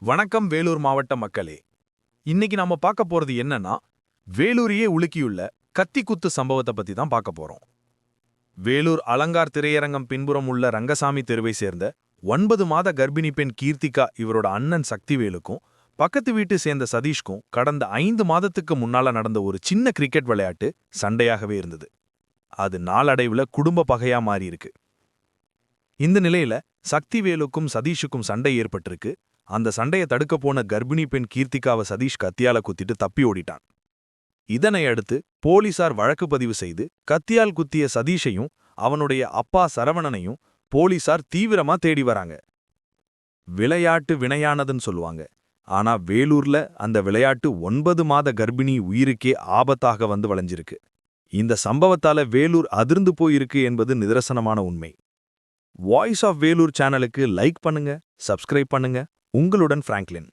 வணக்கம் வேலூர் மாவட்ட மக்களே. இன்னைக்கு நாம பார்க்க போறது என்னன்னா, வேலூரையே உலுக்கியுள்ள கத்திக்குத்து சம்பவத்தை பத்தி தான் பார்க்க போறோம். வேலூர் அலங்கார் திரையரங்கம் பின்புறம் உள்ள ரங்கசாமி தெருவை சேர்ந்த 9 மாத கர்ப்பிணி பெண் கீர்த்திகா இவரோட அண்ணன் சக்திவேலுக்கும் பக்கத்து வீட்டு சேர்ந்த சதீஷ்க்கும் கடந்த 5 மாதத்துக்கு முன்னால நடந்த ஒரு சின்ன கிரிக்கெட் விளையாட்டு சண்டையாகவே இருந்தது. அது நாளடைவுல குடும்ப பகையா மாறி இருக்கு. இந்த நிலையில சக்திவேலுக்கும் சதீஷுக்கும் சண்டை ஏற்பட்டிருக்கு. அந்த சண்டையை தடுக்க போன கர்ப்பிணி பெண் கீர்த்திகாவை சதீஷ் கத்தியால குத்திட்டு தப்பி ஓடிட்டான். இதனை அடுத்து போலீசார் வழக்கு பதிவு செய்து கத்தியால் குத்திய சதீஷையும் அவனுடைய அப்பா சரவணனையும் போலீசார் தீவிரமா தேடி வராங்க. விளையாட்டு வினையானதுன்னு சொல்லுவாங்க. ஆனா வேலூர்ல அந்த விளையாட்டு 9 மாத கர்ப்பிணி உயிருக்கே ஆபத்தாக வந்து வளைஞ்சிருக்கு. இந்த சம்பவத்தால வேலூர் அதிர்ந்து போயிருக்கு என்பது நிதர்சனமான உண்மை. வாய்ஸ் ஆஃப் வேலூர் சேனலுக்கு லைக் பண்ணுங்க, சப்ஸ்கிரைப் பண்ணுங்க. உங்களுடன் பிராங்க்லின்.